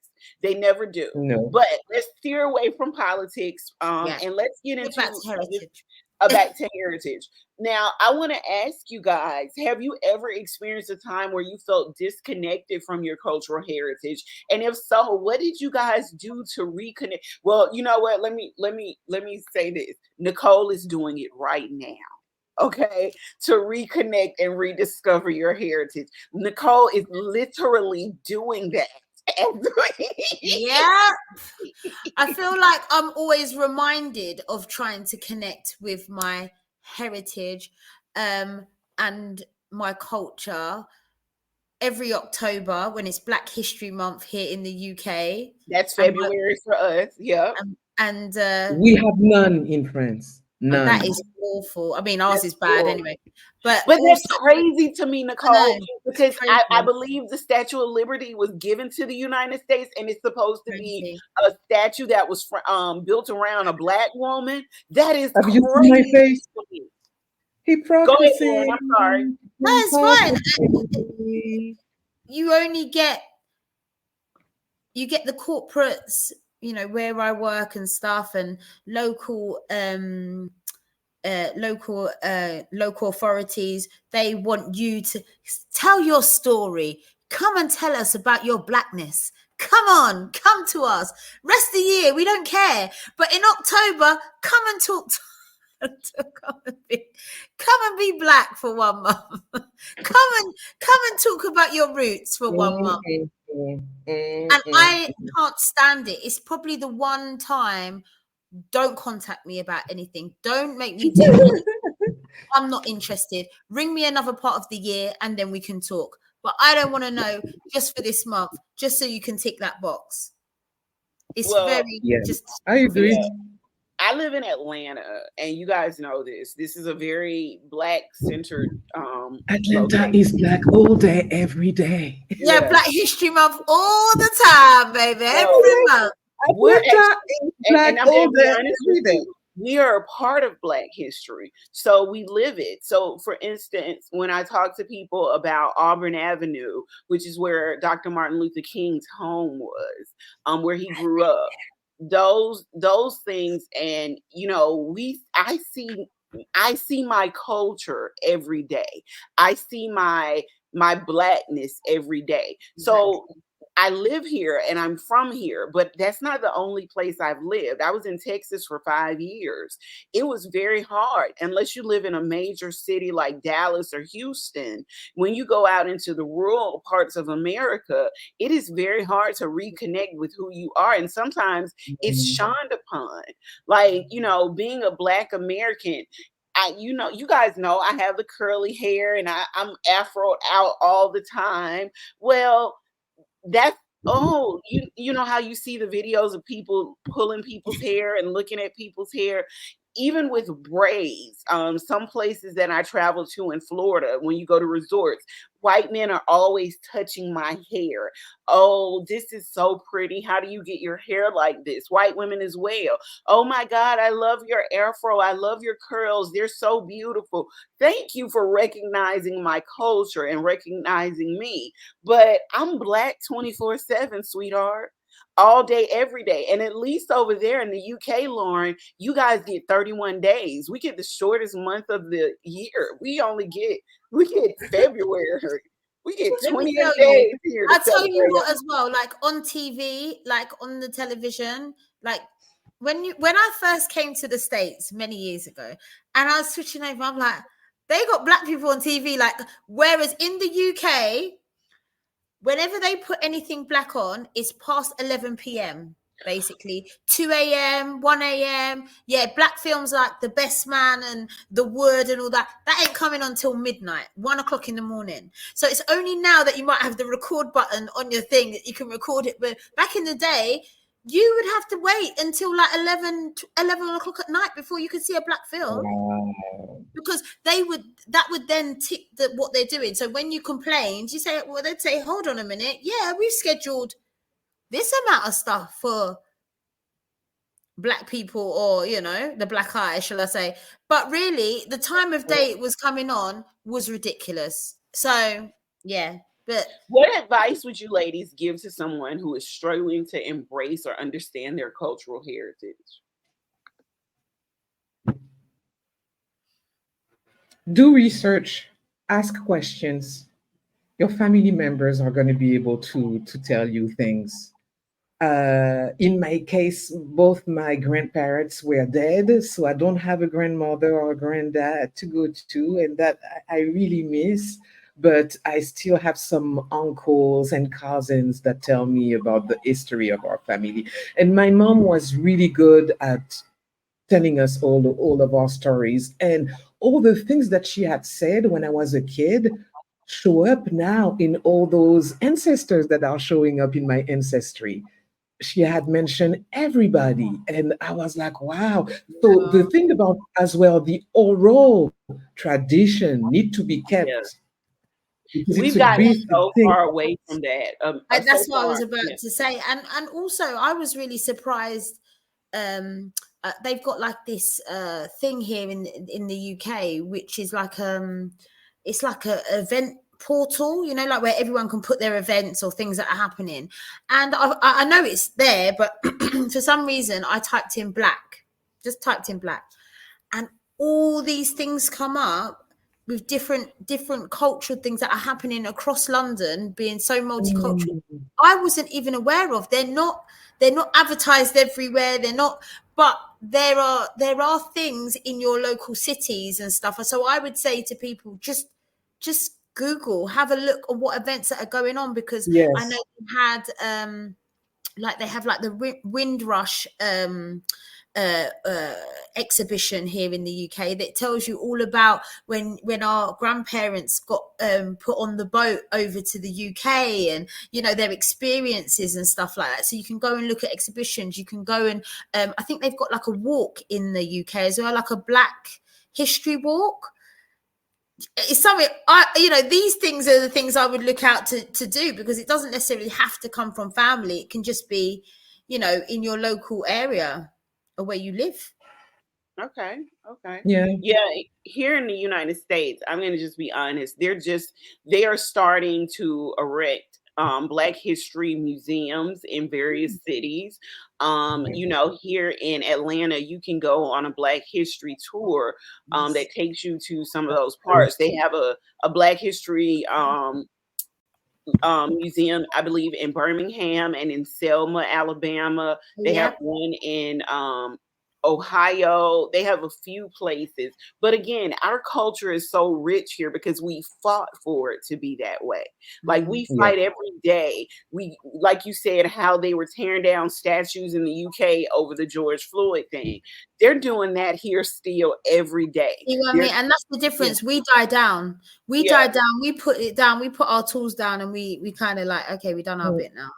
They never do. No. But let's steer away from politics Yeah. and let's get into Back to heritage. back to heritage. Now, I want to ask you guys, have you ever experienced a time where you felt disconnected from your cultural heritage? And if so, what did you guys do to reconnect? Well, you know what? Let me say this. Nicole is doing it right now. Okay, to reconnect and rediscover your heritage. Nicole is literally doing that. Yeah. I feel like I'm always reminded of trying to connect with my heritage and my culture every October when it's Black History Month here in the UK. That's February for us. Yep. And We have none in France. None. that is awful. I mean, ours is bad anyway. But that's crazy to me, Nicole, because I crazy. believe the Statue of Liberty was given to the United States, and it's supposed to be Crazy. a statue that was built around a Black woman. That is Have you crazy. seen my face? to me. Go ahead, Hypocrisy. Lauren. I'm sorry. No, it's fine. Hypocrisy. You only get the corporates, you know, where I work and stuff, and local local authorities. They want you to tell your story. Come and tell us about your Blackness. Come on, come to us. Rest of the year, we don't care. But in October, come and talk to come and be Black for 1 month. come and talk about your roots for 1 month. And I can't stand it. It's probably the one time. Don't contact me about anything. Don't make me do anything. I'm not interested. Ring me another part of the year and then we can talk. But I don't want to know just for this month, just so you can tick that box. It's I agree. I live in Atlanta, and you guys know this. This is a very black centered Atlanta location. is black all day, every day. Yeah, Yeah. Black History Month all the time, baby. So Every month. we're Atlanta actually, is black and I'm all gonna be day, honest with every day. you, we are a part of Black history. So we live it. So for instance, when I talk to people about Auburn Avenue, which is where Dr. Martin Luther King's home was, where he grew up, those things, and I see my culture every day. I see my blackness every day. So I live here and I'm from here, but that's not the only place I've lived. I was in Texas for 5 years. It was very hard unless you live in a major city like Dallas or Houston. When you go out into the rural parts of America, it is very hard to reconnect with who you are. And sometimes it's Mm. shunned upon. Like, being a Black American, you guys know I have the curly hair and I'm afroed out all the time. Well, that's you know how you see the videos of people pulling people's hair and looking at people's hair, even with braids. Some places that I travel to in Florida, when you go to resorts, white men are always touching my hair. Oh, this is so pretty. How do you get your hair like this? White women as well. Oh my God, I love your afro. I love your curls. They're so beautiful. Thank you for recognizing my culture and recognizing me. But I'm Black 24/7, sweetheart. All day, every day. And at least over there in the UK, Lauren, you guys get 31 days. We get the shortest month of the year. We get February. We get Let me 28 tell you. days here to I tell you celebrate what, it. as well, like on TV, like on the television, like when I first came to the States many years ago, and I was switching over, I'm like, they got black people on TV, like whereas in the UK, whenever they put anything black on, it's past 11 p.m. Basically, 2 a.m., 1 a.m. Yeah, black films like The Best Man and The Wood and all that, that ain't coming on till midnight, 1 o'clock in the morning. So it's only now that you might have the record button on your thing that you can record it. But back in the day, you would have to wait until like 11 o'clock at night before you could see a black film, Wow. because that would then tick what they're doing. So when you complained, you say, well, they'd say, hold on a minute, yeah, we've scheduled this amount of stuff for black people, or the black eye, shall I say. But really the time of day it was coming on was ridiculous. So yeah, but What advice would you ladies give to someone who is struggling to embrace or understand their cultural heritage? Do research, ask questions. Your family members are going to be able to tell you things. In my case, both my grandparents were dead, so I don't have a grandmother or a granddad to go to, and that I really miss. But I still have some uncles and cousins that tell me about the history of our family. And my mom was really good at telling us all of our stories, and all the things that she had said when I was a kid show up now in all those ancestors that are showing up in my ancestry. She had mentioned everybody, and I was like, wow. So the thing about as well, the oral tradition need to be kept, Yeah. because it's a We've gotten big so thing. far away from that. So that's what I was far. about Yeah. to say. And also I was really surprised. They've got like this thing here in the UK, which is like it's like a event portal, like where everyone can put their events or things that are happening. And I know it's there, but for some reason I just typed in black, and all these things come up with different cultural things that are happening across London, being so multicultural. Mm, I wasn't even aware of. They're not advertised everywhere. They're not, but there are things in your local cities and stuff. So I would say to people, just Google, have a look at what events that are going on, because I know yes. they had like they have like the Windrush exhibition here in the UK that tells you all about when our grandparents got put on the boat over to the UK, and their experiences and stuff like that. So you can go and look at exhibitions. You can go and I think they've got like a walk in the UK as well, like a Black History Walk. It's something these things are the things I would look out to do, because it doesn't necessarily have to come from family. It can just be in your local area or where you live. Okay. Okay. Yeah. Yeah. Here in the United States, I'm going to just be honest. They are starting to erect Black history museums in various cities. Here in Atlanta, you can go on a Black history tour that takes you to some of those parts. They have a Black history museum, I believe, in Birmingham and in Selma, Alabama. They have Yeah. one in Ohio. They have a few places. But again, our culture is so rich here because we fought for it to be that way. Like we Yeah. fight every day. We, like you said, how they were tearing down statues in the UK over the George Floyd thing. They're doing that here still every day. See what I mean? And that's the difference. We die down. We Yeah. die down. We put it down. We put our tools down, and we kind of like, okay, we done our bit now.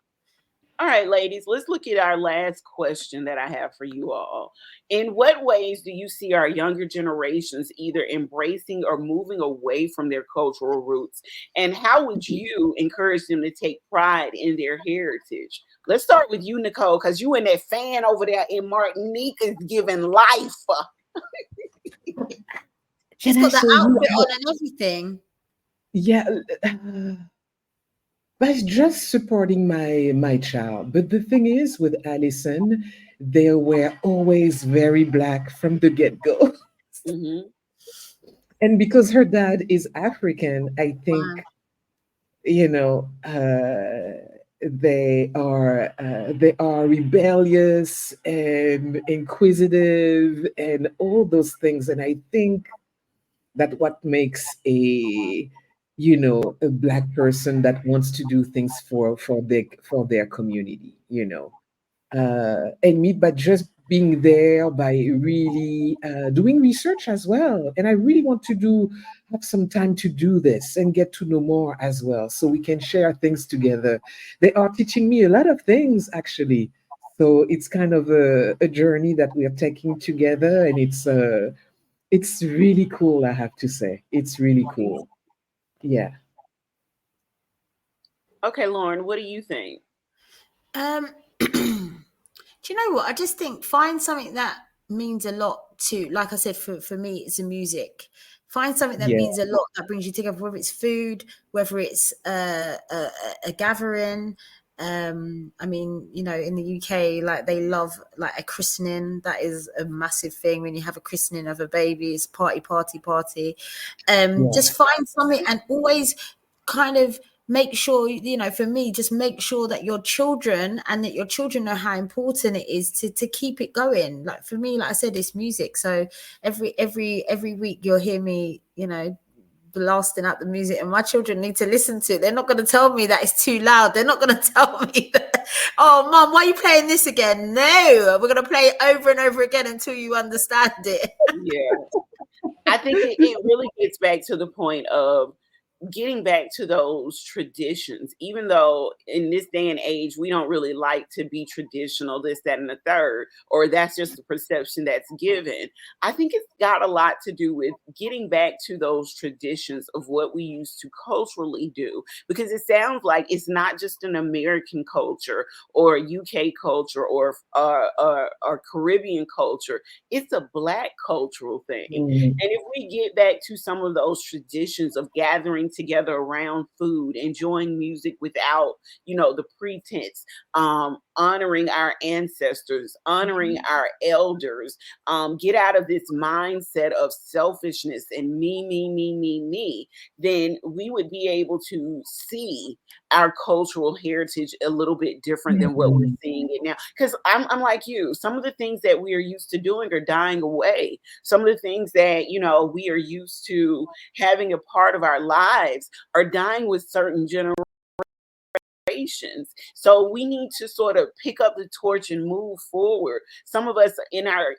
All right, ladies, let's look at our last question that I have for you all. In what ways do you see our younger generations either embracing or moving away from their cultural roots? And how would you encourage them to take pride in their heritage? Let's start with you, Nicole, because you and that fan over there in Martinique is giving life. She's And I got the say, outfit on and everything. yeah, that's just supporting my child. But the thing is, with Allison, they were always very Black from the get-go. Mm-hmm. And because her dad is African, I Wow. think, you know, they are rebellious and inquisitive and all those things. And I think that what makes a Black person that wants to do things for their community, and me, but just being there by really doing research as well. And I really want to have some time to do this and get to know more as well, so we can share things together. They are teaching me a lot of things, actually. So it's kind of a journey that we are taking together, and it's really cool, I have to say. It's really cool. Yeah. Okay, Lauren, what do you think? Do you know what? I just think find something that means a lot to, like I said, for me, it's the music. Find something that Yeah. means a lot, that brings you together, whether it's food, whether it's a gathering. I mean, in the UK, like they love like a christening. That is a massive thing. When you have a christening of a baby, it's party, party, party. Yeah. Just find something, and always kind of make sure, for me, just make sure that your children know how important it is to keep it going. Like for me, like I said, it's music. So every week you'll hear me, blasting out the music, and my children need to listen to it. They're not going to tell me that it's too loud. They're not going to tell me that, oh mom, why are you playing this again? No, we're going to play it over and over again until you understand it. Yeah. I think it really gets back to the point of getting back to those traditions, even though in this day and age, we don't really like to be traditional, this, that, and the third, or that's just the perception that's given. I think it's got a lot to do with getting back to those traditions of what we used to culturally do, because it sounds like it's not just an American culture or UK culture or Caribbean culture. It's a Black cultural thing. Mhm. And if we get back to some of those traditions of gathering together around food, enjoying music without, the pretense, honoring our ancestors, honoring our elders, get out of this mindset of selfishness and me, then we would be able to see our cultural heritage a little bit different than what we're Mhm. seeing it now. Because I'm like you, some of the things that we are used to doing are dying away. Some of the things that, we are used to having a part of our lives are dying with certain generations. So we need to sort of pick up the torch and move forward. Some of us in our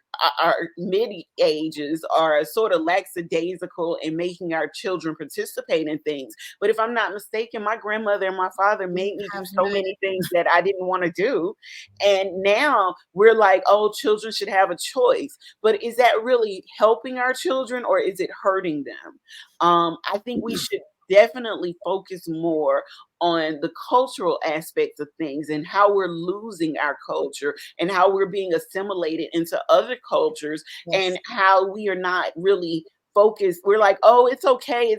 mid ages are sort of lackadaisical in making our children participate in things. But if I'm not mistaken, my grandmother and my father made me do so many things that I didn't want to do. And now we're like, oh, children should have a choice. But is that really helping our children or is it hurting them? I think we should definitely focus more on the cultural aspects of things and how we're losing our culture and how we're being assimilated into other cultures and how we are not really focused. We're like, oh, it's okay,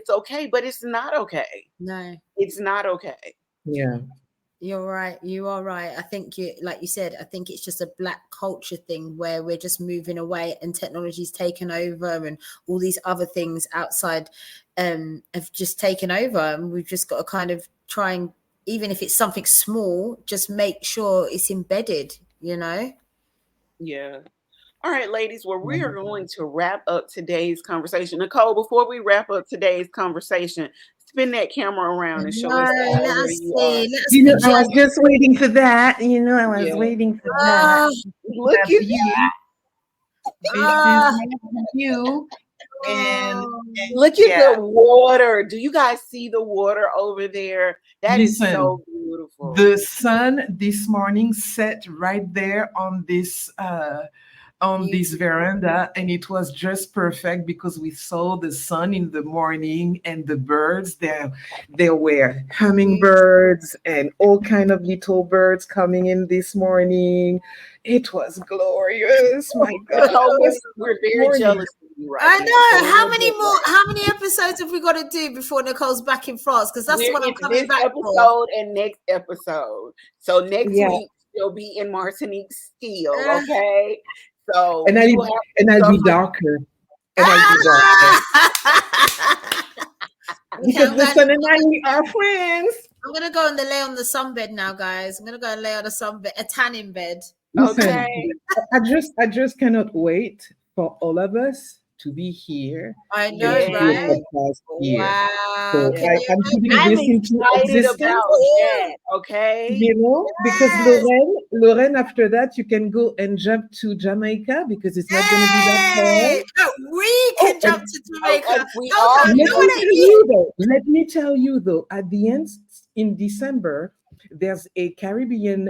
but it's not okay. No, it's not okay. Yeah. You're right. You are right. I think like you said, I think it's just a black culture thing where we're just moving away and technology's taken over and all these other things outside have just taken over. And we've just got to kind of try and, even if it's something small, just make sure it's embedded, Yeah. All right, ladies. Well, we are going to wrap up today's conversation. Nicole, before we wrap up today's conversation, spin that camera around and show us all where you are. I was just waiting for that. I was waiting for that. Look at you. This is my view. And look at the water. Do you guys see the water over there? That is so beautiful. The sun this morning set right there on this veranda, and it was just perfect because we saw the sun in the morning and the birds. There were hummingbirds and all kind of little birds coming in this morning. It was glorious. My God, we're very jealous of you right I know. How many episodes have we got to do before Nicole's back in France? Because that's what I'm coming back for. And next episode. So next week she'll be in Martinique still. Okay. So and I'll be darker. Because the sun and I are friends. I'm gonna go and lay on the sunbed now, guys. I'm gonna go and lay on a tanning bed. Listen, I just cannot wait for all of us to be here. I know, right? Wow. So I'm excited about that, okay? Because Lorraine, after that, you can go and jump to Jamaica because it's not going to be that far. We can jump to Jamaica. Let me tell you, though, at the end, in December, there's a Caribbean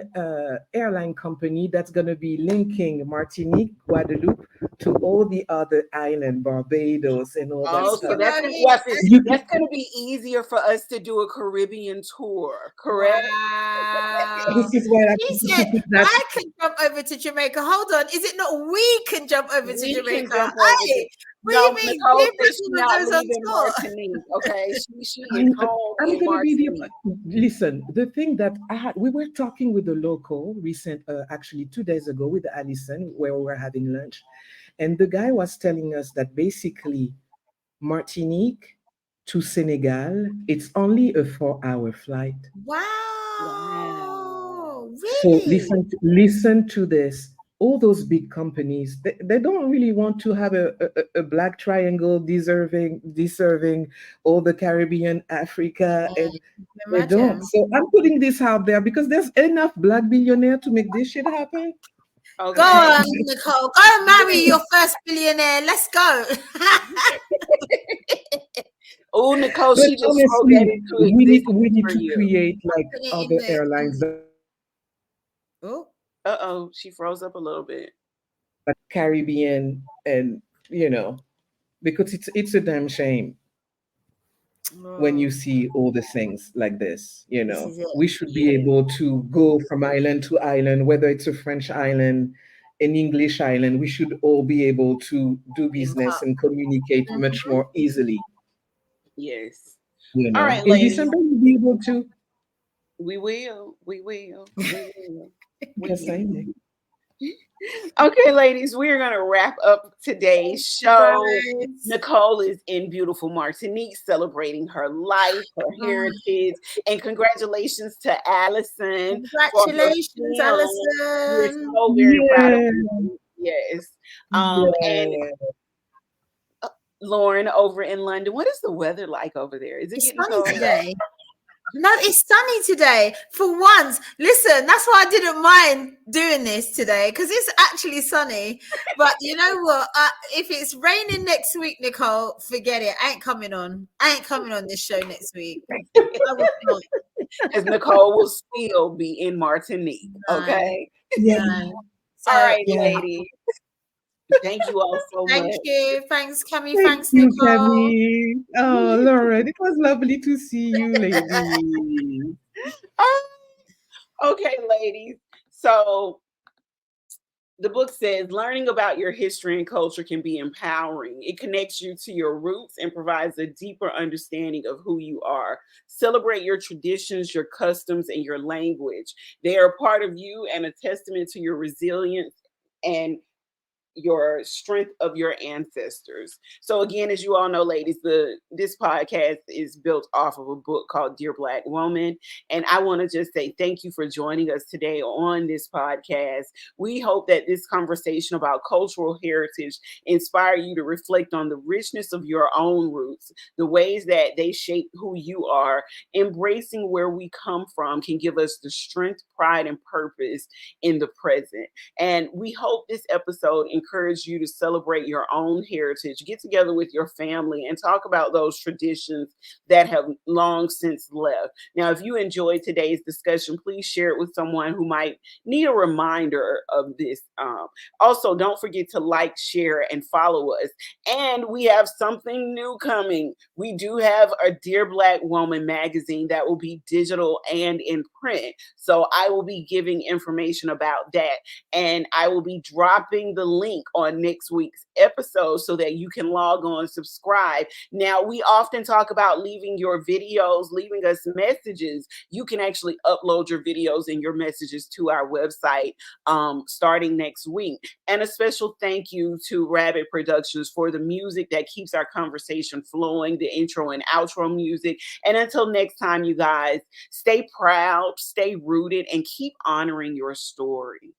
airline company that's going to be linking Martinique, Guadeloupe to all the other islands, Barbados and all that stuff. So that's going to be easier for us to do a Caribbean tour, correct? Wow. This is where I can jump over to Jamaica. Hold on. Is it not we can jump over to Jamaica? No, Nicole says she's not leaving Martinique. Okay, she is home in Martinique. Listen, the thing that we were talking with the local actually 2 days ago with Alison, where we were having lunch, and the guy was telling us that basically Martinique to Senegal, it's only a 4-hour flight. Wow. Really? So listen to this. All those big companies, they don't really want to have a black triangle deserving all the Caribbean, Africa, and they don't. So I'm putting this out there because there's enough black billionaire to make this shit happen. Okay. Go on, Nicole. Go marry your first billionaire. Let's go. Oh, Nicole, she just wrote that into we need to create like other airlines. Oh, she froze up a little bit. But Caribbean, and because it's a damn shame when you see all the things like this. We should be able to go from island to island, whether it's a French island, an English island. We should all be able to do business and communicate much more easily. Yes. All right, in December we'll be able to. We will. Yes, I know. Okay, ladies, we're going to wrap up today's show. Nicole is in beautiful Martinique celebrating her life, her heritage, and congratulations to Alison. Congratulations, Alison. We're so very proud of you. Yes. And Lauren over in London, what is the weather like over there? Is it getting cold today? No, it's sunny today for once. Listen, that's why I didn't mind doing this today because it's actually sunny. But you know what? If it's raining next week, Nicole, forget it. I ain't coming on. I ain't coming on this show next week. I would not. As Nicole will still be in Martinique. No, Okay. Yeah. no. All So right, Yeah. ladies. Thank you all so thank much. you. Thanks, Cami. Thank Thanks, you, Nicole. Kemi. Oh, Lauren, it was lovely to see you, ladies. Okay, ladies. So the book says learning about your history and culture can be empowering. It connects you to your roots and provides a deeper understanding of who you are. Celebrate your traditions, your customs, and your language. They are part of you and a testament to your resilience and your strength of your ancestors. So again, as you all know, ladies, this podcast is built off of a book called Dear Black Woman. And I want to just say thank you for joining us today on this podcast. We hope that this conversation about cultural heritage inspire you to reflect on the richness of your own roots, the ways that they shape who you are. Embracing where we come from can give us the strength, pride, and purpose in the present. And we hope this episode encouraged you to celebrate your own heritage, get together with your family, and talk about those traditions that have long since left. Now, if you enjoyed today's discussion, please share it with someone who might need a reminder of this. Also, don't forget to like, share, and follow us. And we have something new coming. We do have a Dear Black Woman magazine that will be digital and in print. So I will be giving information about that. And I will be dropping the link on next week's episode so that you can log on, subscribe. Now, we often talk about leaving your videos, leaving us messages. You can actually upload your videos and your messages to our website starting next week. And a special thank you to Rabbit Productions for the music that keeps our conversation flowing, the intro and outro music. And until next time, you guys, stay proud, stay rooted, and keep honoring your story.